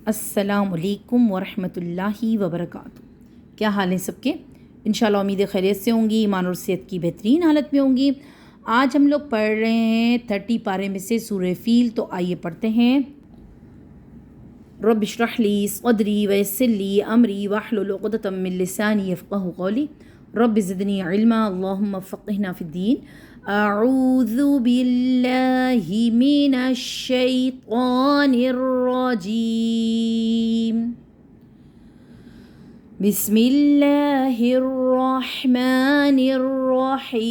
السلام علیکم ورحمۃ اللہ وبرکاتہ۔ کیا حال ہیں سب کے؟ انشاءاللہ امید خیریت سے ہوں گی، ایمان اور صحت کی بہترین حالت میں ہوں گی۔ آج ہم لوگ پڑھ رہے ہیں 30 پارے میں سے سورہ فیل، تو آئیے پڑھتے ہیں۔ رب اشرح لی صدری ویسر لی امری واحلل عقدۃ من لسانی یفقہوا قولی رب زدنی علما اللہم فقہنا فی الدین۔ اعوذ باللہ من الشیطان الرجیم، بسم اللہ الرحمن الرحیم۔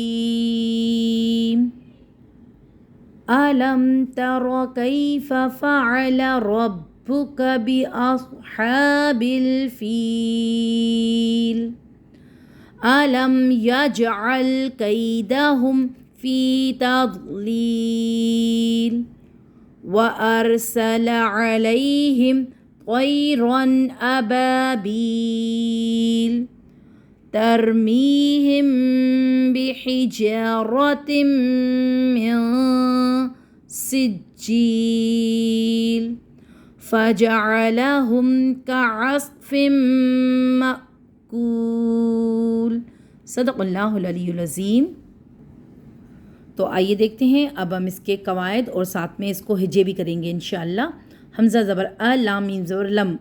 أَلَمْ تَرَ كَيْفَ فَعَلَ رَبُّكَ بِأَصْحَابِ الْفِيلِ أَلَمْ يَجْعَلْ كَيْدَهُمْ فِي تَضْلِيلٍ وَأَرْسَلَ عَلَيْهِمْ طَيْرًا أَبَابِيلَ ترميهم بحجارة من سجيل فجعلهم كعصف مأكول۔ صدق اللہ العلی العظیم۔ تو آئیے دیکھتے ہیں اب ہم اس کے قواعد اور ساتھ میں اس کو ہجے بھی کریں گے انشاءاللہ۔ حمزہ زبر ا، لام میم زبر لم،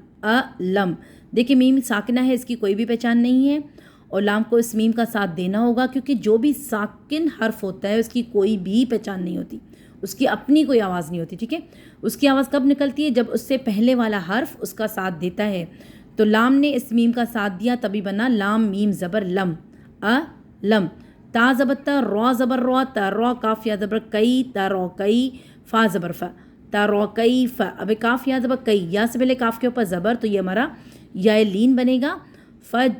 لم۔ دیکھیں میم ساکنہ ہے، اس کی کوئی بھی پہچان نہیں ہے، اور لام کو اس میم کا ساتھ دینا ہوگا، کیونکہ جو بھی ساکن حرف ہوتا ہے اس کی کوئی بھی پہچان نہیں ہوتی، اس کی اپنی کوئی آواز نہیں ہوتی، ٹھیک ہے۔ اس کی آواز کب نکلتی ہے؟ جب اس سے پہلے والا حرف اس کا ساتھ دیتا ہے۔ تو لام نے اس میم کا ساتھ دیا تبھی بنا لام میم زبر لم، لم۔ تا زبر تا، رو زبر رو، تا رو کاف یا زبر کئی، تا رو کئی، فا زبر فا، تا رو کئی فا۔ اب کاف یا زبر کئی، یا سے پہلے کاف کے اوپر زبر، تو یہ ہمارا یا لین بنے گا۔ فعل،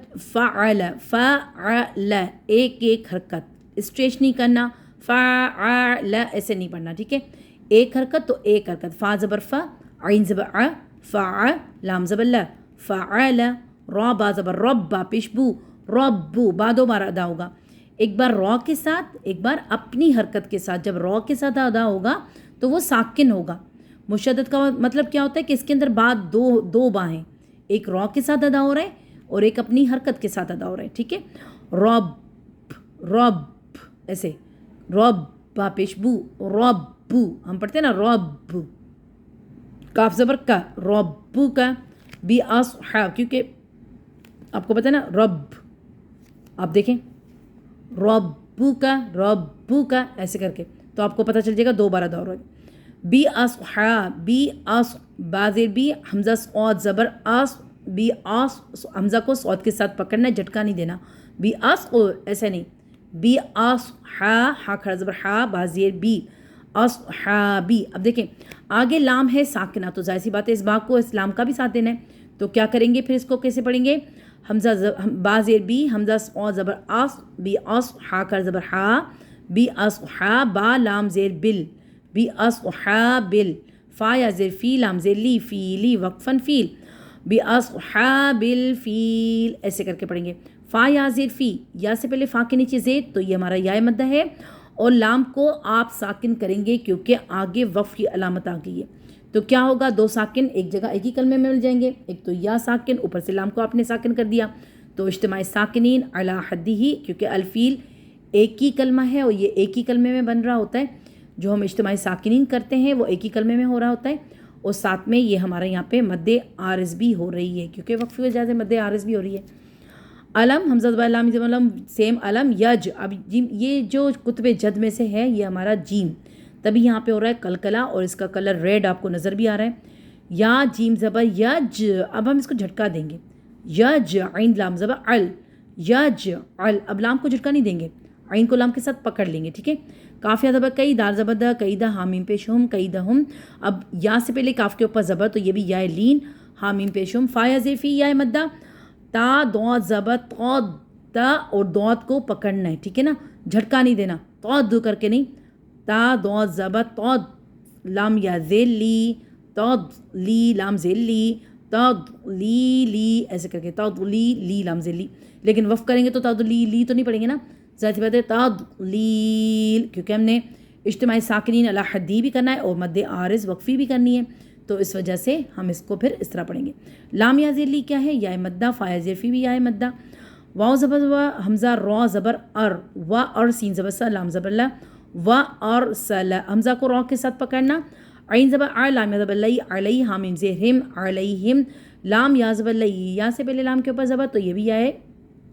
فعل، ایک ایک حرکت، اسٹریچ نہیں کرنا، فعل ایسے نہیں پڑھنا، ٹھیک ہے۔ ایک حرکت تو ایک حرکت، فا زبر فا، عین زبر ع، فع، لام زبر ل، فعل، را با زبر رب، با پیش بو، ربو، با دو بار ادا ہوگا، ایک بار را کے ساتھ، ایک بار اپنی حرکت کے ساتھ۔ جب را کے ساتھ ادا ہوگا تو وہ ساکن ہوگا۔ مشدد کا مطلب کیا ہوتا ہے کہ اس کے اندر بعد دو با ہیں، ایک را کے ساتھ ادا ہو رہا ہے اور ایک اپنی حرکت کے ساتھ ادا ہو رہا ہے، ٹھیک ہے۔ رب، رب ایسے، رب با پیش بو، ربو، ہم پڑھتے ہیں نا رب، کاف زبر کا، ربو کا، بی اصحاب، کیونکہ آپ کو پتہ ہے نا رب، آپ دیکھیں ربو کا ایسے کر کے، تو آپ کو پتہ چل جائے گا دو بار ادا ہو رہا ہے۔ بی اصحاب، بی اص، بازر بی، حمزہ صاد زبر اس، بی آس، حمزہ کو صوت کے ساتھ پکڑنا ہے، جھٹکا نہیں دینا، بی آس ایسے نہیں، بی آس ہا کھڑا زبر ہا، بازیر بی اصحابی۔ اب دیکھیں آگے لام ہے ساکنہ، تو ظاہر سی بات ہے اس با کو اس لام کا بھی ساتھ دینا ہے، تو کیا کریں گے پھر اس کو کیسے پڑھیں گے؟ حمزہ بازیر بی، حمزہ صاد زبر آس، بی آس ہا کھڑا زبر ہا، بی اصحاب، با لام زیر بل، بی اصحابل، فا یا زیر فی، لام زیر لی، فیلی وقفاً فیل، بِأَصْحَابِ الْفِيلِ ایسے کر کے پڑھیں گے۔ فا یا زیر فی، یا سے پہلے فا کے نیچے زید، تو یہ ہمارا یا مدہ ہے، اور لام کو آپ ساکن کریں گے کیونکہ آگے وقف کی علامت آ گئی ہے، تو کیا ہوگا؟ دو ساکن ایک جگہ ایک ہی کلمے میں مل جائیں گے، ایک تو یا ساکن، اوپر سے لام کو آپ نے ساکن کر دیا، تو اجتماع ساکنین علی حدہ، کیونکہ الفیل ایک ہی کلمہ ہے اور یہ ایک ہی کلمے میں بن رہا ہوتا ہے، جو ہم اجتماع ساکنین کرتے ہیں وہ ایک ہی کلمے میں ہو رہا ہوتا ہے، اور ساتھ میں یہ ہمارے یہاں پہ مد عارض بھی ہو رہی ہے، کیونکہ وقف کی وجہ سے مد عارض بھی ہو رہی ہے۔ علم، حمزہ زبر لام زبر علم، سیم علم یج، اب جیم یہ جو کتب جد میں سے ہے یہ ہمارا جیم، تبھی یہاں پہ ہو رہا ہے کلکلا، اور اس کا کلر ریڈ آپ کو نظر بھی آ رہا ہے۔ یا جیم زبر یج، اب ہم اس کو جھٹکا دیں گے، یج، عین لام زبر ال، یج ال، اب لام کو جھٹکا نہیں دیں گے، عین کو لام کے ساتھ پکڑ لیں گے، ٹھیک ہے۔ کاف یا زبر کئی، دال زبر دا، کئی دا، حامیم پیش ہم، کئی دا ہم، اب یا سے پہلے کاف کے اوپر زبر، تو یہ بھی یا لین، حامیم پیش ہم، فا یا زیر فی، یا مدہ، تا دود زبر تود، تا اور دود کو پکڑنا ہے، ٹھیک ہے نا، جھٹکا نہیں دینا، تود کر کے نہیں، تا دود زبر تود، لام یا ذیل لی، تود لی، لام ذیل لی، تود لی ایسے کر کے، تود لی لام ذیل لی، لیکن وقف کریں گے تو تود لی تو نہیں پڑھیں گے نا، ظاہر سی بات ہے تضلیل، کیونکہ ہم نے اجتماع ساکنین علی حدی بھی کرنا ہے اور مد عارض وقفی بھی کرنی ہے، تو اس وجہ سے ہم اس کو پھر اس طرح پڑھیں گے. لام یا زیر لی کیا ہے؟ یا مدہ. فا یا زیر فی بھی یا مدہ. واو زبر و حمزہ را زبر ار و اور سین زبر سا لام زبر لا و اور سل. حمزہ کو را کے ساتھ پکڑنا. عین زبر ع لام یا زبر لئی علیہ حامیم زیر ہم علیہم. لام یا زبر لئی یا سے پہلے لام کے اوپر زبر تو یہ بھی یا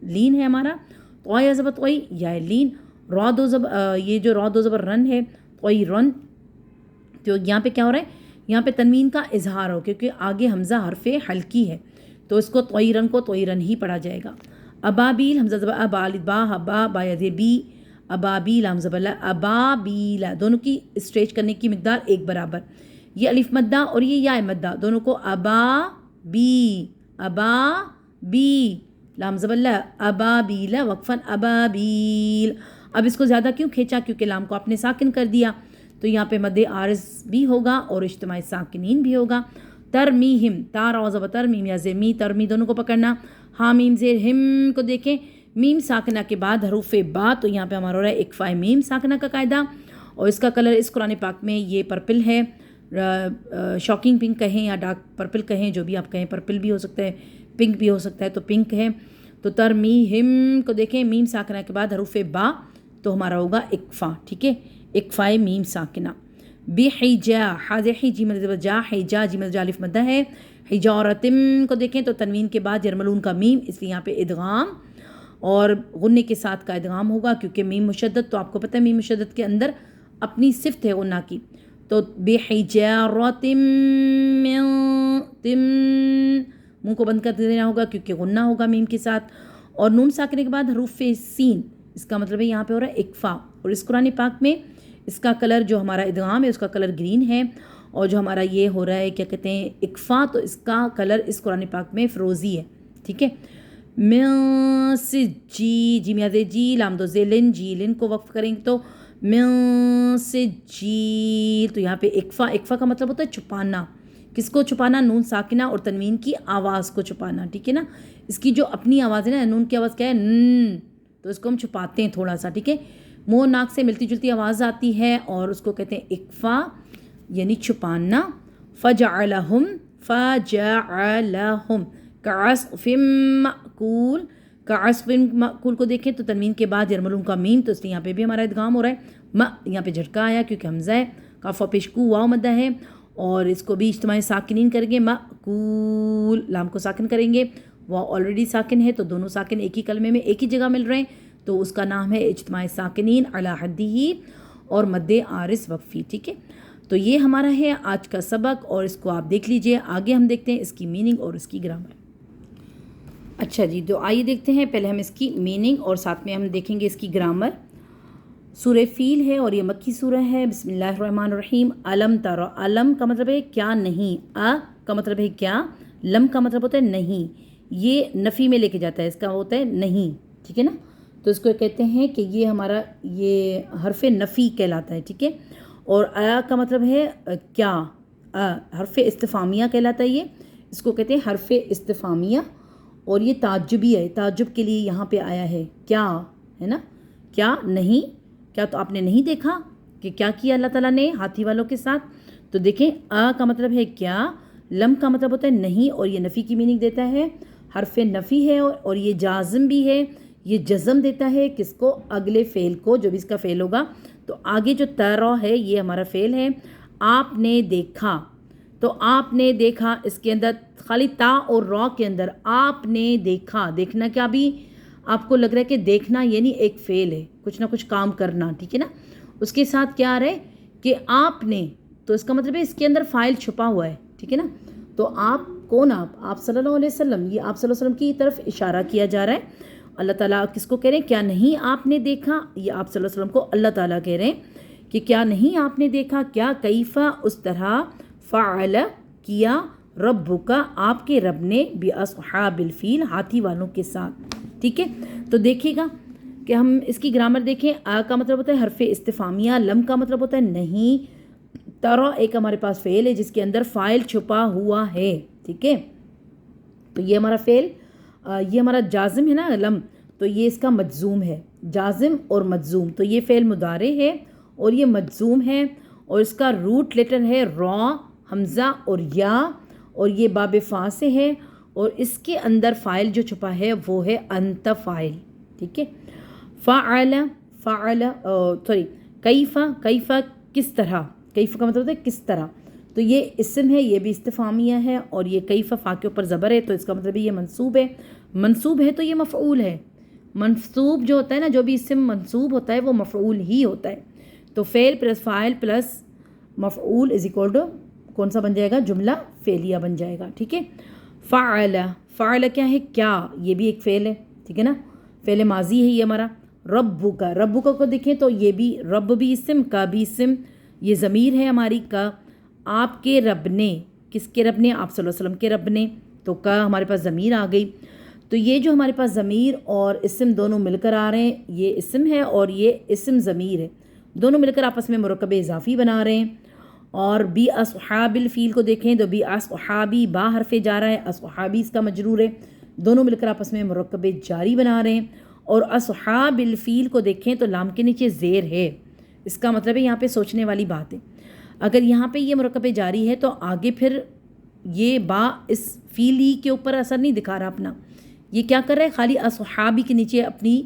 لین ہے ہمارا. تو یا زبر توئی یا لین. را دو زبر یہ جو را دو زبر رن ہے توئی رن. تو یہاں پہ کیا ہو رہا ہے؟ یہاں پہ تنوین کا اظہار ہو کیونکہ آگے حمزہ حرف حلقی ہے تو اس کو توئی رن کو توئی رن ہی پڑھا جائے گا. ابابیل حمزہ زبر ابا با حبا با یا بی. ابابیل حمزہ زبر لا ابابیل دونوں کی اسٹریچ کرنے کی مقدار ایک برابر. یہ الف مدہ اور یہ یا مدہ دونوں کو ابا بی لام زبر لا ابابیل وقفاً ابابیل. اب اس کو زیادہ کیوں کھینچا؟ کیونکہ لام کو آپ نے ساکن کر دیا تو یہاں پہ مد عارض بھی ہوگا اور اجتماعی ساکنین بھی ہوگا. ترمیہم تا را زبر ترمیم یا زیر می ترمی دونوں کو پکڑنا. حامیم زیر ہم کو دیکھیں میم ساکنہ کے بعد حروف با تو یہاں پہ ہمارا ہو رہا ہے اکفا میم ساکنہ کا قاعدہ اور اس کا کلر اس قرآن پاک میں یہ پرپل ہے. شاکنگ پنک کہیں یا ڈارک پرپل کہیں جو بھی آپ کہیں. پرپل بھی ہو سکتا ہے پنک بھی ہو سکتا ہے تو پنک ہے. تو ترمیہم کو دیکھیں میم ساکنہ کے بعد حروف با تو ہمارا ہوگا اکفا. ٹھیک ہے اکفا میم ساکنہ. بحجا حاضر حجی مد جا حجا جی مد الف مدہ ہے. حجارتم کو دیکھیں تو تنوین کے بعد یرملون کا میم اس لیے یہاں پہ ادغام اور غنے کے ساتھ کا ادغام ہوگا کیونکہ میم مشدد تو آپ کو پتہ ہے میم مشدد کے اندر اپنی صفت ہے غنہ کی. تو بحجارتم تم منہ کو بند کر دینا ہوگا کیونکہ غنہ ہوگا میم کے ساتھ. اور نون ساکنے کے بعد حروف سین اس کا مطلب ہے یہاں پہ ہو رہا ہے اکفا. اور اس قرآن پاک میں اس کا کلر جو ہمارا ادغام ہے اس کا کلر گرین ہے اور جو ہمارا یہ ہو رہا ہے کیا کہتے ہیں اکفا تو اس کا کلر اس قرآن پاک میں فروزی ہے. ٹھیک ہے. جی جی میاں جی لام دو زیلن جی لن کو وقف کریں گے تو جی تو یہاں پہ اکفا کا مطلب ہوتا ہے چھپانا. کس کو چھپانا؟ نون ساکنہ اور تنوین کی آواز کو چھپانا. ٹھیک ہے نا. اس کی جو اپنی آواز ہے نا نون کی آواز کیا ہے ن تو اس کو ہم چھپاتے ہیں تھوڑا سا. ٹھیک ہے. منہ ناک سے ملتی جلتی آواز آتی ہے اور اس کو کہتے ہیں اکفا یعنی چھپانا. فجعلہم کعصف مأکول. کعصف مأکول کو دیکھیں تو تنوین کے بعد یرملون کا میم تو اس لیے یہاں پہ بھی ہمارا ادغام ہو رہا ہے. یہاں پہ جھٹکا آیا کیونکہ حمزہ ہے. کاف پیشکو واو مدہ ہے اور اس کو بھی اجتماعی ساکنین کریں گے. مأکول لام کو ساکن کریں گے. واو آلریڈی ساکن ہے تو دونوں ساکن ایک ہی کلمے میں ایک ہی جگہ مل رہے ہیں تو اس کا نام ہے اجتماعی ساکنین علی حدہ اور مد عارض وقفی. ٹھیک ہے. تو یہ ہمارا ہے آج کا سبق اور اس کو آپ دیکھ لیجئے. آگے ہم دیکھتے ہیں اس کی میننگ اور اس کی گرامر. اچھا جی تو آئیے دیکھتے ہیں. پہلے ہم اس کی میننگ اور ساتھ میں ہم دیکھیں گے اس کی گرامر. سورہ فیل ہے اور یہ مکی سورہ ہے. بسم اللہ الرحمن الرحیم. علم تر. علم کا مطلب ہے کیا نہیں. کا مطلب ہے کیا. لم کا مطلب ہوتا ہے نہیں. یہ نفی میں لے کے جاتا ہے. اس کا ہوتا ہے نہیں. ٹھیک ہے نا. تو اس کو کہتے ہیں کہ یہ ہمارا یہ حرف نفی کہلاتا ہے. ٹھیک ہے. اور کا مطلب ہے کیا. حرف استفہامیہ کہلاتا ہے یہ. اس کو کہتے ہیں حرف استفہامیہ اور یہ تعجبی ہے. تعجب کے لیے یہاں پہ آیا ہے کیا ہے نا. کیا نہیں. کیا تو آپ نے نہیں دیکھا کہ کیا کیا اللہ تعالیٰ نے ہاتھی والوں کے ساتھ. تو دیکھیں کا مطلب ہے کیا. لم کا مطلب ہوتا ہے نہیں اور یہ نفی کی میننگ دیتا ہے. حرف نفی ہے اور یہ جازم بھی ہے. یہ جزم دیتا ہے کس کو. اگلے فعل کو جو بھی اس کا فعل ہوگا. تو آگے جو ترا ہے یہ ہمارا فعل ہے. آپ نے دیکھا تو آپ نے دیکھا اس کے اندر خالی تا اور را کے اندر آپ نے دیکھا. دیکھنا کیا بھی آپ کو لگ رہا ہے کہ دیکھنا یعنی ایک فعل ہے کچھ نہ کچھ کام کرنا. ٹھیک ہے نا. اس کے ساتھ کیا آ رہا ہے کہ آپ نے تو اس کا مطلب ہے اس کے اندر فاعل چھپا ہوا ہے. ٹھیک ہے نا. تو آپ کون. آپ صلی اللہ علیہ وسلم. یہ آپ صلی اللہ علیہ وسلم کی طرف اشارہ کیا جا رہا ہے. اللہ تعالیٰ کس کو کہہ رہے ہیں کیا نہیں آپ نے دیکھا. یہ آپ صلی اللہ علیہ وسلم کو اللہ تعالیٰ کہہ رہے ہیں کہ کیا نہیں آپ نے دیکھا. کیا کیفا اس طرح فعل کیا ربک آپ کے رب نے باصحاب الفیل ہاتھی والوں کے ساتھ. ٹھیک ہے. تو دیکھیے گا کہ ہم اس کی گرامر دیکھیں. آ کا مطلب ہوتا ہے حرف استفہامیہ. لم کا مطلب ہوتا ہے نہیں. ترا ایک ہمارے پاس فعل ہے جس کے اندر فاعل چھپا ہوا ہے. ٹھیک ہے. تو یہ ہمارا فعل یہ ہمارا جازم ہے نا لم تو یہ اس کا مجزوم ہے. جازم اور مجزوم تو یہ فعل مضارع ہے اور یہ مجزوم ہے اور اس کا روٹ لیٹر ہے را حمزہ اور یا، اور یہ باب فا سے ہے، اور اس کے اندر فاعل جو چھپا ہے وہ ہے انت فاعل، ٹھیک ہے. فعل فعل سوری کیفا، کیفا کس طرح، کیفا کا مطلب ہوتا ہے کس طرح، تو یہ اسم ہے، یہ بھی استفہامیہ ہے، اور یہ کیفا فا کے اوپر زبر ہے تو اس کا مطلب ہے یہ منصوب ہے. منصوب ہے تو یہ مفعول ہے. منصوب جو ہوتا ہے نا، جو بھی اسم منصوب ہوتا ہے وہ مفعول ہی ہوتا ہے. تو فعل پلس فاعل پلس مفعول از اکول ٹو کون سا بن جائے گا؟ جملہ فعلیہ بن جائے گا، ٹھیک ہے. فعل، فعل کیا ہے؟ کیا، یہ بھی ایک فعل ہے، ٹھیک ہے نا، فعل ماضی ہے یہ ہمارا. ربو کا، ربو کا کو دیکھیں تو یہ بھی رب بھی اسم، کا بھی اسم، یہ ضمیر ہے ہماری کا. آپ کے رب نے، کس کے رب نے؟ آپ صلی اللہ علیہ وسلم کے رب نے، تو کا ہمارے پاس ضمیر آ گئی. تو یہ جو ہمارے پاس ضمیر اور اسم دونوں مل کر آ رہے ہیں، یہ اسم ہے اور یہ اسم ضمیر ہے، دونوں مل کر آپس میں مرکب اضافی بنا رہے ہیں. اور بی اصحاب الفیل کو دیکھیں تو بی اصحابی، با حرف جا رہا ہے، اصحابی اس کا مجرور ہے، دونوں مل کر آپس میں مرکب جاری بنا رہے ہیں. اور اصحاب الفیل کو دیکھیں تو لام کے نیچے زیر ہے، اس کا مطلب ہے یہاں پہ سوچنے والی بات ہے. اگر یہاں پہ یہ مرکب جاری ہے تو آگے پھر یہ با اس فیلی کے اوپر اثر نہیں دکھا رہا اپنا، یہ کیا کر رہا ہے؟ خالی اصحابی کے نیچے اپنی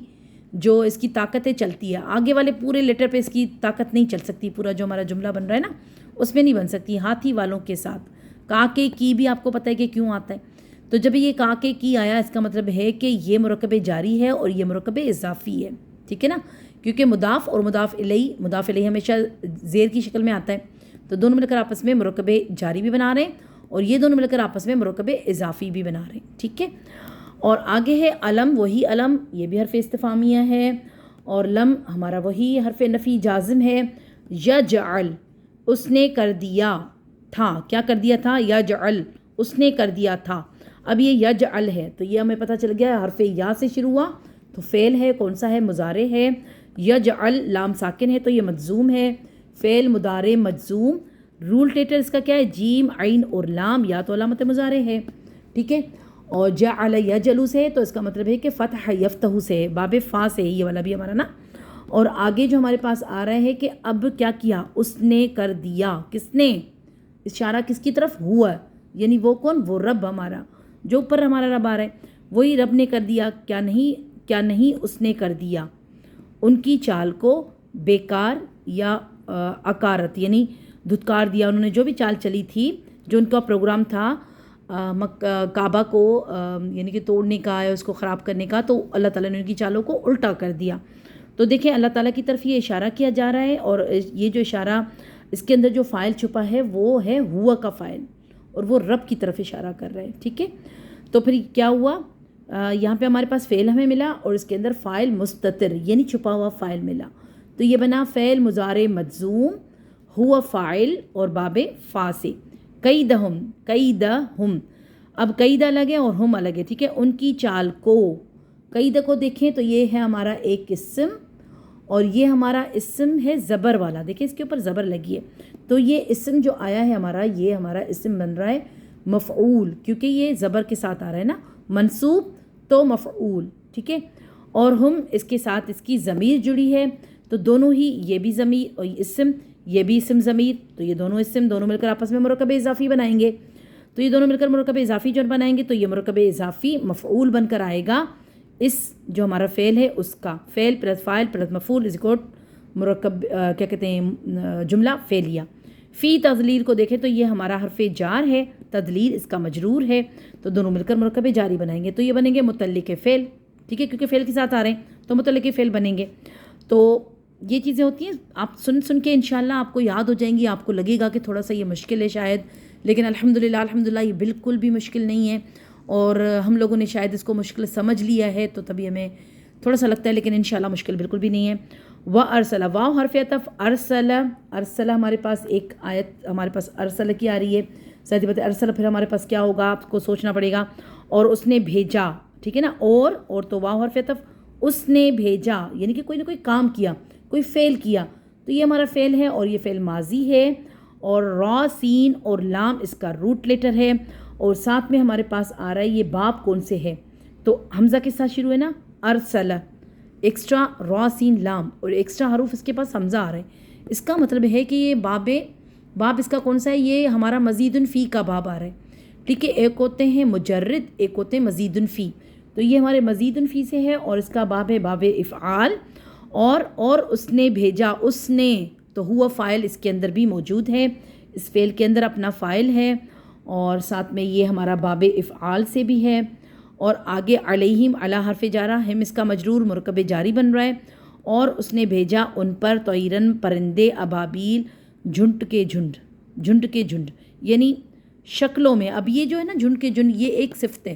جو اس کی طاقت ہے چلتی ہے، آگے والے پورے لیٹر پہ اس کی طاقت نہیں چل سکتی. پورا جو ہمارا جملہ بن رہا ہے نا اس میں نہیں بن سکتی. ہاتھی والوں کے ساتھ کاکے کی بھی آپ کو پتہ ہے کہ کیوں آتا ہے، تو جب یہ کاکے کی آیا اس کا مطلب ہے کہ یہ مرکب جاری ہے اور یہ مرکب اضافی ہے، ٹھیک ہے نا، کیونکہ مضاف اور مضاف الیہ، مضاف الیہ ہمیشہ زیر کی شکل میں آتا ہے، تو دونوں مل کر آپس میں مرکب جاری بھی بنا رہے ہیں اور یہ دونوں مل کر آپس میں مرکب اضافی بھی بنا رہے ہیں، ٹھیک ہے. اور آگے ہے علم، وہی علم، یہ بھی حرف استفہامیہ ہے، اور لم ہمارا وہی حرف نفی جازم ہے. یجعل، اس نے کر دیا تھا، کیا کر دیا تھا؟ یجعل، اس نے کر دیا تھا. اب یہ یجعل ہے تو یہ ہمیں پتہ چل گیا حرف یا سے شروع ہوا تو فعل ہے، کون سا ہے؟ مضارع ہے. یجعل لام ساکن ہے تو یہ مجزوم ہے، فعل مضارع مجزوم. رول ٹیٹر اس کا کیا ہے؟ جیم عین اور لام، یا تو علامت مضارع ہے، ٹھیک ہے. اور جعل یجعل سے تو اس کا مطلب ہے کہ فتح یفتح سے ہے، باب فا سے ہے یہ والا بھی ہمارا نا. اور آگے جو ہمارے پاس آ رہا ہے کہ اب کیا کیا؟ اس نے کر دیا، کس نے؟ اشارہ کس کی طرف؟ ہوا، یعنی وہ کون؟ وہ رب ہمارا، جو اوپر ہمارا رب آ رہا ہے وہی رب نے کر دیا. کیا نہیں، کیا نہیں اس نے کر دیا ان کی چال کو بیکار یا اکارت، یعنی دھتکار دیا. انہوں نے جو بھی چال چلی تھی، جو ان کا پروگرام تھا کعبہ کو یعنی کہ توڑنے کا یا اس کو خراب کرنے کا، تو اللہ تعالیٰ نے ان کی چالوں کو الٹا کر دیا. تو دیکھیں اللہ تعالیٰ کی طرف یہ اشارہ کیا جا رہا ہے، اور یہ جو اشارہ اس کے اندر جو فاعل چھپا ہے وہ ہے ہوا کا فاعل، اور وہ رب کی طرف اشارہ کر رہا ہے، ٹھیک ہے. تو پھر کیا ہوا؟ یہاں پہ ہمارے پاس فعل ہمیں ملا اور اس کے اندر فاعل مستتر یعنی چھپا ہوا فاعل ملا، تو یہ بنا فعل مضارع مجزوم ہوا فاعل اور باب فا سے. قیدہم، قیدہم، اب قید الگ ہے اور ہم الگ ہے، ٹھیک ہے. ان کی چال کو، قید کو دیکھیں تو یہ ہے ہمارا ایک اسم، اور یہ ہمارا اسم ہے زبر والا، دیکھیں اس کے اوپر زبر لگی ہے، تو یہ اسم جو آیا ہے ہمارا، یہ ہمارا اسم بن رہا ہے مفعول، کیونکہ یہ زبر کے ساتھ آ رہا ہے نا، منصوب تو مفعول، ٹھیک ہے. اور ہم اس کے ساتھ اس کی ضمیر جڑی ہے، تو دونوں ہی، یہ بھی ضمیر اور اسم، یہ بھی اسم ضمیر، تو یہ دونوں اسم دونوں مل کر آپس میں مرکب اضافی بنائیں گے. تو یہ دونوں مل کر مرکب اضافی جو بنائیں گے تو یہ مرکب اضافی مفعول بن کر آئے گا اس جو ہمارا فعل ہے اس کا. فعل پلس فاعل پلس مفعول از اکول مرکب کیا کہتے ہیں؟ جملہ فعلیہ. فی تذلیل کو دیکھیں تو یہ ہمارا حرف جار ہے، تدلیل اس کا مجرور ہے، تو دونوں مل کر مرکب جاری بنائیں گے تو یہ بنیں گے متعلق فعل، ٹھیک ہے، کیونکہ فعل کے ساتھ آ رہے ہیں تو متعلق فعل بنیں گے. تو یہ چیزیں ہوتی ہیں، آپ سن کے انشاءاللہ آپ کو یاد ہو جائیں گی. آپ کو لگے گا کہ تھوڑا سا یہ مشکل ہے شاید، لیکن الحمدللہ یہ بالکل بھی مشکل نہیں ہے، اور ہم لوگوں نے شاید اس کو مشکل سمجھ لیا ہے تو تبھی ہمیں تھوڑا سا لگتا ہے، لیکن انشاءاللہ مشکل بالکل بھی نہیں ہے. وَأَرْسَلَ، واو حرف عطف، ارسل، ارسل ہمارے پاس ایک آیت ہمارے پاس ارسل کی آ رہی ہے، ساتھ ہی ارسل پھر ہمارے پاس کیا ہوگا آپ کو سوچنا پڑے گا. اور اس نے بھیجا، ٹھیک ہے نا، اور تو واو حرف عطف، اس نے بھیجا یعنی کہ کوئی نہ کوئی کام کیا، کوئی فعل کیا، تو یہ ہمارا فعل ہے اور یہ فعل ماضی ہے، اور را سین اور لام اس کا روٹ لیٹر ہے، اور ساتھ میں ہمارے پاس آ رہا ہے یہ باب کون سے ہے، تو حمزہ کے ساتھ شروع ہے نا، ارسل، ایکسٹرا را سین لام اور ایکسٹرا حروف اس کے پاس حمزہ آ رہا ہے. اس کا مطلب ہے کہ یہ باب باب اس کا کون سا ہے؟ یہ ہمارا مزیدن فی کا باب آ رہا ہے، ٹھیک ہے. ایک ہوتے ہیں مجرد، ایک ہوتے ہیں مزیدن فی. تو یہ ہمارے مزیدن فی سے ہے اور اس کا باب ہے باب افعال. اور اس نے بھیجا، اس نے تو ہوا فاعل اس کے اندر بھی موجود ہے، اس فعل کے اندر اپنا فاعل ہے، اور ساتھ میں یہ ہمارا باب افعال سے بھی ہے. اور آگے علیہم علی حرف جارہ، ہم اس کا مجرور مرکب جاری بن رہا ہے. اور اس نے بھیجا ان پر طیرن پرندے، ابابیل جھنڈ کے جھنڈ، جھنڈ کے جھنڈ یعنی شکلوں میں. اب یہ جو ہے نا جھنڈ کے جھنڈ، یہ ایک صفت ہے،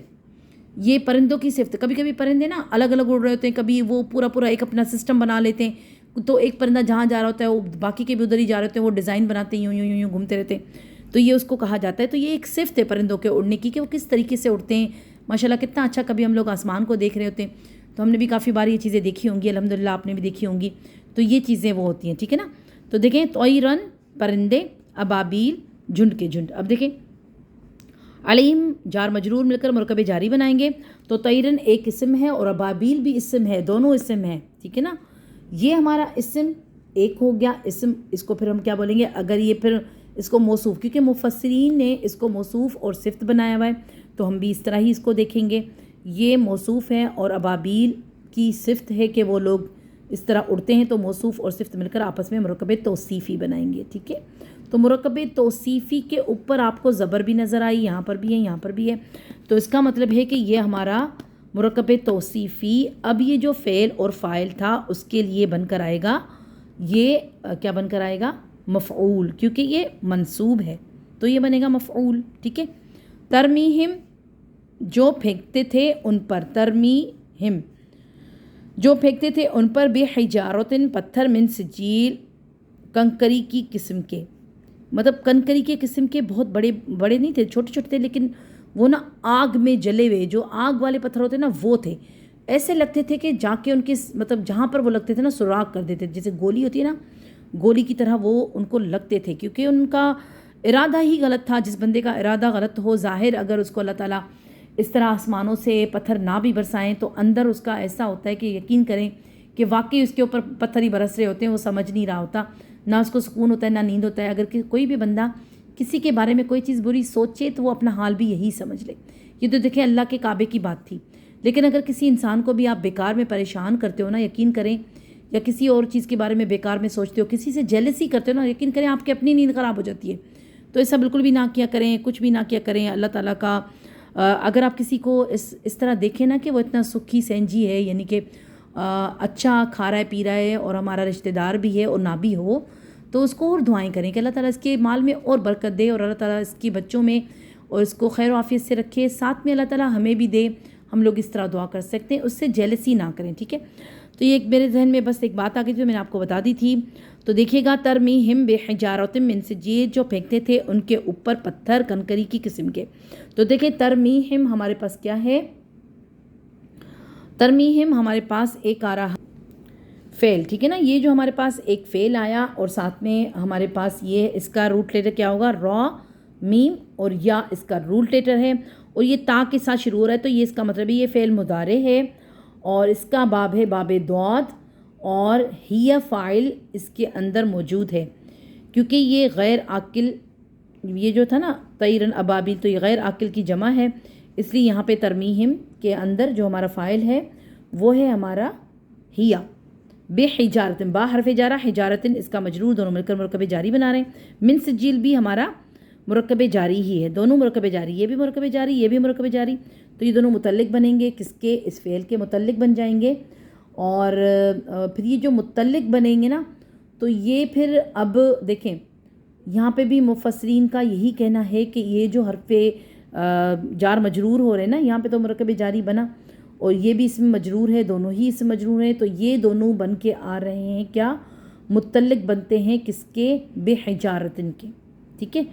یہ پرندوں کی صفت ہے. کبھی کبھی پرندے نا الگ الگ اڑ رہے ہوتے ہیں، کبھی وہ پورا ایک اپنا سسٹم بنا لیتے ہیں، تو ایک پرندہ جہاں جا رہا ہوتا ہے وہ باقی کے بھی ادھر ہی جا رہے ہوتے ہیں، وہ ڈیزائن بناتے ہیں، یوں گھومتے رہتے ہیں. تو یہ اس کو کہا جاتا ہے. تو یہ ایک صفت ہے پرندوں کے اڑنے کی کہ وہ کس طریقے سے اڑتے ہیں. ماشاءاللہ کتنا اچھا. کبھی ہم لوگ آسمان کو دیکھ رہے ہوتے ہیں تو ہم نے بھی کافی بار یہ چیزیں دیکھی ہوں گی، الحمدللہ آپ نے بھی دیکھی ہوں گی. تو یہ چیزیں وہ ہوتی ہیں، ٹھیک ہے نا. تو دیکھیں طیرن پرندے، ابابیل جھنڈ کے جھنڈ. اب دیکھیں علیم جار مجرور مل کر مرکب جاری بنائیں گے. تو طیرن ایک اسم ہے اور ابابیل بھی اسم ہے، دونوں اسم ہیں، ٹھیک ہے نا. یہ ہمارا اسم ایک ہو گیا اسم. اس کو پھر ہم کیا بولیں گے اگر یہ پھر اس کو موصوف، کیونکہ مفسرین نے اس کو موصوف اور صفت بنایا ہوا ہے تو ہم بھی اس طرح ہی اس کو دیکھیں گے. یہ موصوف ہے اور ابابیل کی صفت ہے کہ وہ لوگ اس طرح اڑتے ہیں، تو موصوف اور صفت مل کر آپس میں مرکب توصیفی بنائیں گے، ٹھیک ہے. تو مرکب توصیفی کے اوپر آپ کو زبر بھی نظر آئی، یہاں پر بھی ہے، یہاں پر بھی ہے. تو اس کا مطلب ہے کہ یہ ہمارا مرکب توصیفی. اب یہ جو فعل اور فاعل تھا اس کے لیے بن کر آئے گا، یہ کیا بن کر آئے گا؟ مفعول، کیونکہ یہ منصوب ہے تو یہ بنے گا مفعول، ٹھیک ہے. ترمیہم جو پھینکتے تھے ان پر، ترمیہم جو پھینکتے تھے ان پر، بے حجارتن پتھر، من سجیل کنکری کی قسم کے. مطلب کنکری کے قسم کے، بہت بڑے بڑے نہیں تھے، چھوٹے چھوٹے تھے، لیکن وہ نا آگ میں جلے ہوئے، جو آگ والے پتھر ہوتے ہیں نا وہ تھے. ایسے لگتے تھے کہ جا کے ان کے مطلب جہاں پر وہ لگتے تھے نا سراغ کر دیتے، جیسے گولی ہوتی ہے نا، گولی کی طرح وہ ان کو لگتے تھے، کیونکہ ان کا ارادہ ہی غلط تھا. جس بندے کا ارادہ غلط ہو، ظاہر اگر اس کو اللہ تعالیٰ اس طرح آسمانوں سے پتھر نہ بھی برسائیں تو اندر اس کا ایسا ہوتا ہے کہ یقین کریں کہ واقعی اس کے اوپر پتھر ہی برس رہے ہوتے ہیں، وہ سمجھ نہیں رہا ہوتا، نہ اس کو سکون ہوتا ہے نہ نیند ہوتا ہے. اگر کوئی بھی بندہ کسی کے بارے میں کوئی چیز بری سوچے تو وہ اپنا حال بھی یہی سمجھ لے. یہ تو دیکھیں اللہ کے کعبے کی بات تھی. لیکن اگر کسی انسان کو بھی آپ بیکار میں پریشان کرتے ہو نا، یقین کریں، یا کسی اور چیز کے بارے میں بیکار میں سوچتے ہو، کسی سے جیلسی کرتے ہو نا، یقین کریں آپ کی اپنی نیند خراب ہو جاتی ہے. تو ایسا بالکل بھی نہ کیا کریں، کچھ بھی نہ کیا کریں. اللہ تعالیٰ کا اگر آپ کسی کو اس طرح دیکھیں نا کہ وہ اتنا سکھی سینجی ہے، یعنی کہ اچھا کھا رہا ہے پی رہا ہے اور ہمارا رشتہ دار بھی ہے اور نہ بھی ہو، تو اس کو اور دعائیں کریں کہ اللہ تعالیٰ اس کے مال میں اور برکت دے، اور اللہ تعالیٰ اس کی بچوں میں اور اس کو خیر و عافیت سے رکھے. ساتھ میں اللہ تعالیٰ ہمیں بھی دے. ہم لوگ اس طرح دعا کر سکتے ہیں، اس سے جیلسی نہ کریں، ٹھیک ہے. تو یہ ایک میرے ذہن میں بس ایک بات آ گئی جو میں نے آپ کو بتا دی تھی. تو دیکھیے گا ترمیہم بحجارۃ من سجیل، جو پھینکتے تھے ان کے اوپر پتھر کنکری کی قسم کے. تو دیکھیں ترمیہم ہمارے پاس کیا ہے؟ ترمیہم ہمارے پاس ایک آ رہا فعل، ٹھیک ہے نا. یہ جو ہمارے پاس ایک فعل آیا اور ساتھ میں ہمارے پاس یہ اس کا روٹ لیٹر کیا ہوگا؟ را، میم اور یا اس کا روٹ لیٹر ہے، اور یہ تا کے ساتھ شروع ہو رہا ہے. تو یہ اس کا مطلب ہے یہ فعل مضارع ہے اور اس کا باب ہے باب دعاد، اور ہی فاعل اس کے اندر موجود ہے، کیونکہ یہ غیر عاقل، یہ جو تھا نا طیرن ابابیل، تو یہ غیر عاقل کی جمع ہے، اس لیے یہاں پہ ترمیہم کے اندر جو ہمارا فاعل ہے وہ ہے ہمارا ہیا. بے حجارتن، با حرف جارہ، حجارتن اس کا مجرور، دونوں مل کر مرکب جاری بنا رہے ہیں. من سجیل بھی ہمارا مرکب جاری ہی ہے، دونوں مرکب جاری، یہ بھی مرکب جاری، یہ بھی مرکب جاری. تو یہ دونوں متعلق بنیں گے، کس کے؟ اس فعل کے متعلق بن جائیں گے. اور پھر یہ جو متعلق بنیں گے نا، تو یہ پھر اب دیکھیں یہاں پہ بھی مفسرین کا یہی کہنا ہے کہ یہ جو حرف جار مجرور ہو رہے ہیں نا، یہاں پہ تو مرکب جاری بنا اور یہ بھی اسم مجرور ہے، دونوں ہی اسم مجرور ہیں. تو یہ دونوں بن کے آ رہے ہیں کیا؟ متعلق بنتے ہیں کس کے؟ بے حجارتن کے، ٹھیک ہے.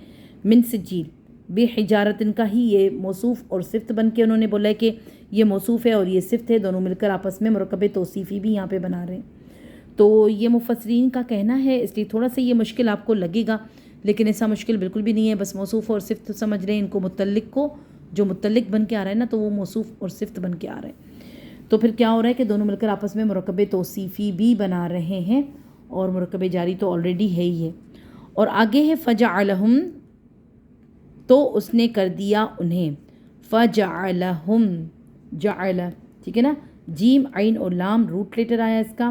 من سجیل، بے حجارتن کا ہی یہ موصوف اور صفت بن کے انہوں نے بولا ہے کہ یہ موصوف ہے اور یہ صفت ہے، دونوں مل کر آپس میں مرکب توصیفی بھی یہاں پہ بنا رہے ہیں. تو یہ مفسرین کا کہنا ہے، اس لیے تھوڑا سا یہ مشکل آپ کو لگے گا، لیکن ایسا مشکل بالکل بھی نہیں ہے. بس موصوف اور صفت سمجھ رہے ہیں، ان کو متعلق کو جو متعلق بن کے آ رہا ہے نا، تو وہ موصوف اور صفت بن کے آ رہے ہیں. تو پھر کیا ہو رہا ہے کہ دونوں مل کر آپس میں مرکب توصیفی بھی بنا رہے ہیں، اور مرکب جاری تو آلریڈی ہے ہی ہے. اور آگے ہے فجعلہم، تو اس نے کر دیا انہیں، فجعلہم، جعل، ٹھیک ہے نا، جیم عین اور لام روٹ لیٹر آیا اس کا،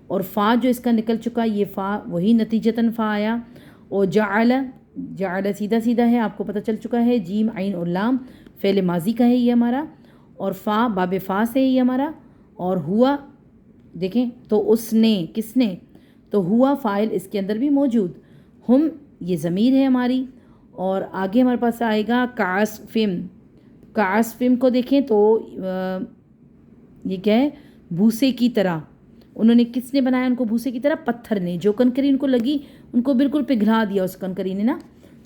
اور فا جو اس کا نکل چکا یہ فا وہی نتیجتاً فا آیا، اور جعل، جعل سیدھا سیدھا ہے، آپ کو پتہ چل چکا ہے، جیم عین اور لام فعل ماضی کا ہے یہ ہمارا، اور فا باب فا سے یہ ہمارا، اور ہوا دیکھیں تو اس نے، کس نے، تو ہوا فاعل اس کے اندر بھی موجود، ہم یہ ضمیر ہے ہماری، اور آگے ہمارے پاس آئے گا کعصفم، کعصفم کو دیکھیں تو یہ کیا ہے، بھوسے کی طرح، انہوں نے کس نے بنایا ان کو بھوسے کی طرح، پتھر نے، جو کنکری ان کو لگی ان کو بالکل پگھلا دیا اس کنکری نے نا،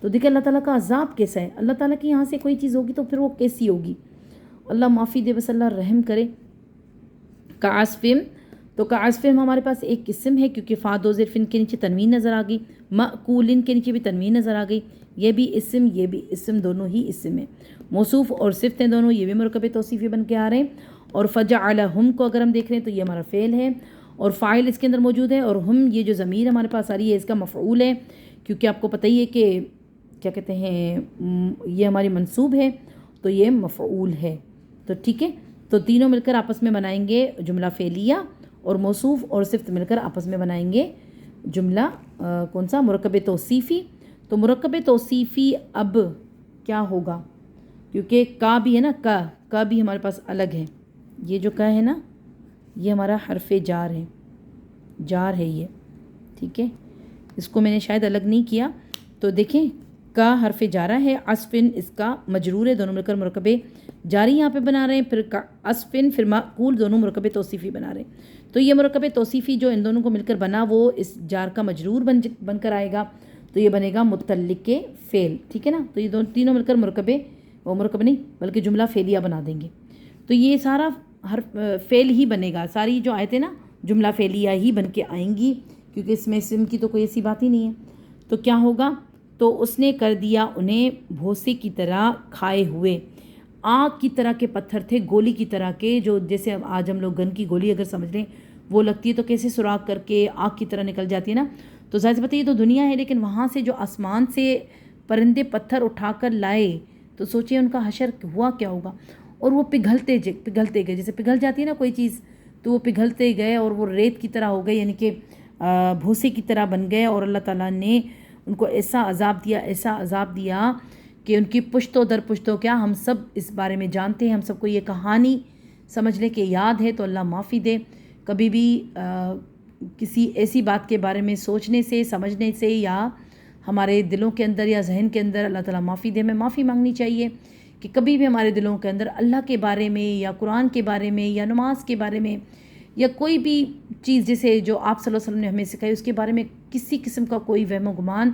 تو دیکھیں اللہ تعالیٰ کا عذاب کیسا ہے، اللہ تعالیٰ کی یہاں سے کوئی چیز ہوگی تو پھر وہ کیسی ہوگی، اللہ معافی دے، بس اللہ رحم کرے۔ کعصفم، تو کعصفم ہمارے پاس ایک قسم ہے کیونکہ فا دو زیر فن کے نیچے تنوین نظر آ گئی، مأکولن کے نیچے بھی تنوین نظر آ گئی، یہ بھی اسم یہ بھی اسم، دونوں ہی اسم ہیں، موصوف اور صفت ہیں دونوں، یہ بھی مرکب توصیفی بن کے آ رہے ہیں، اور فجعلہم کو اگر ہم دیکھ رہے ہیں تو یہ ہمارا فعل ہے، اور فاعل اس کے اندر موجود ہے، اور ہم یہ جو ضمیر ہمارے پاس آ رہی ہے اس کا مفعول ہے، کیونکہ آپ کو پتہ ہی ہے کہ کیا کہتے ہیں یہ ہماری منصوب ہے تو یہ مفعول ہے، تو ٹھیک ہے، تو تینوں مل کر آپس میں بنائیں گے جملہ فعلیہ، اور موصوف اور صفت مل کر آپس میں بنائیں گے جملہ کون سا، مرکب توصیفی۔ تو مرکب توصیفی اب کیا ہوگا، کیونکہ کا بھی ہے نا، کا بھی ہمارے پاس الگ ہے، یہ جو کا ہے نا یہ ہمارا حرف جار ہے، جار ہے یہ، ٹھیک ہے، اس کو میں نے شاید الگ نہیں کیا، تو دیکھیں کا حرف جارہ ہے، عصفن اس کا مجرور ہے، دونوں مل کر مرکب جاری یہاں پہ بنا رہے ہیں، پھر عصفن پھر معقول دونوں مرکب توصیفی بنا رہے ہیں، تو یہ مرکب توصیفی جو ان دونوں کو مل کر بنا وہ اس جار کا مجرور بن کر آئے گا، تو یہ بنے گا متعلق فعل، ٹھیک ہے نا، تو یہ تینوں مل کر مرکب نہیں بلکہ جملہ فعلیہ بنا دیں گے، تو یہ سارا فعل ہی بنے گا، ساری جو آیتیں نا جملہ فعلیہ ہی بن کے آئیں گی، کیونکہ اس میں اسم کی تو کوئی ایسی بات ہی نہیں ہے، تو کیا ہوگا، تو اس نے کر دیا انہیں بھوسے کی طرح کھائے ہوئے، آگ کی طرح کے پتھر تھے، گولی کی طرح کے، جو جیسے آج ہم لوگ گن کی گولی اگر سمجھ لیں وہ لگتی ہے تو کیسے سوراخ کر کے آگ کی طرح نکل جاتی ہے نا، تو ظاہر سی بات ہے یہ تو دنیا ہے، لیکن وہاں سے جو آسمان سے پرندے پتھر اٹھا کر لائے تو سوچیں ان کا حشر ہوا کیا ہوگا، اور وہ پگھلتے گئے، جیسے پگھل جاتی ہے نا کوئی چیز، تو وہ پگھلتے گئے اور وہ ریت کی طرح ہو گئے، یعنی کہ بھوسے کی طرح بن گئے، اور اللہ تعالیٰ نے ان کو ایسا عذاب دیا کہ ان کی پشتوں در پشتوں، کیا ہم سب اس بارے میں جانتے ہیں، ہم سب کو یہ کہانی سمجھ لیں کہ یاد ہے، تو اللہ معافی دے، کبھی بھی کسی ایسی بات کے بارے میں سوچنے سے، سمجھنے سے، یا ہمارے دلوں کے اندر یا ذہن کے اندر، اللہ تعالیٰ معافی دے، ہمیں معافی مانگنی چاہیے کہ کبھی بھی ہمارے دلوں کے اندر اللہ کے بارے میں یا قرآن کے بارے میں یا نماز کے بارے میں یا کوئی بھی چیز جیسے جو آپ صلی اللہ علیہ وسلم نے ہمیں سکھائی اس کے بارے میں کسی قسم کا کوئی وہم و گمان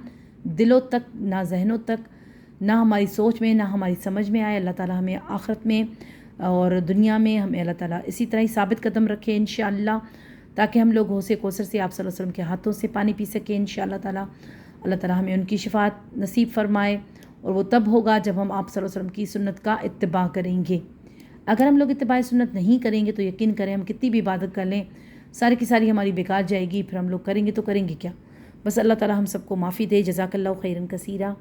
دلوں تک نہ ذہنوں تک نہ ہماری سوچ میں نہ ہماری سمجھ میں آئے، اللہ تعالیٰ ہمیں آخرت میں اور دنیا میں ہمیں اللہ تعالیٰ اسی طرح ہی ثابت قدم رکھے انشاءاللہ، تاکہ ہم لوگ حوض کوثر سے آپ صلی اللہ علیہ وسلم کے ہاتھوں سے پانی پی سکیں انشاءاللہ تعالیٰ، اللہ تعالیٰ ہمیں ان کی شفاعت نصیب فرمائے، اور وہ تب ہوگا جب ہم آپ صلی اللہ علیہ وسلم کی سنت کا اتباع کریں گے۔ اگر ہم لوگ اتباع سنت نہیں کریں گے تو یقین کریں ہم کتنی بھی عبادت کر لیں ساری کی ساری ہماری بیکار جائے گی، پھر ہم لوگ کریں گے تو کریں گے کیا، بس اللہ تعالیٰ ہم سب کو معافی دے، جزاک اللہ خیرن کثیرہ۔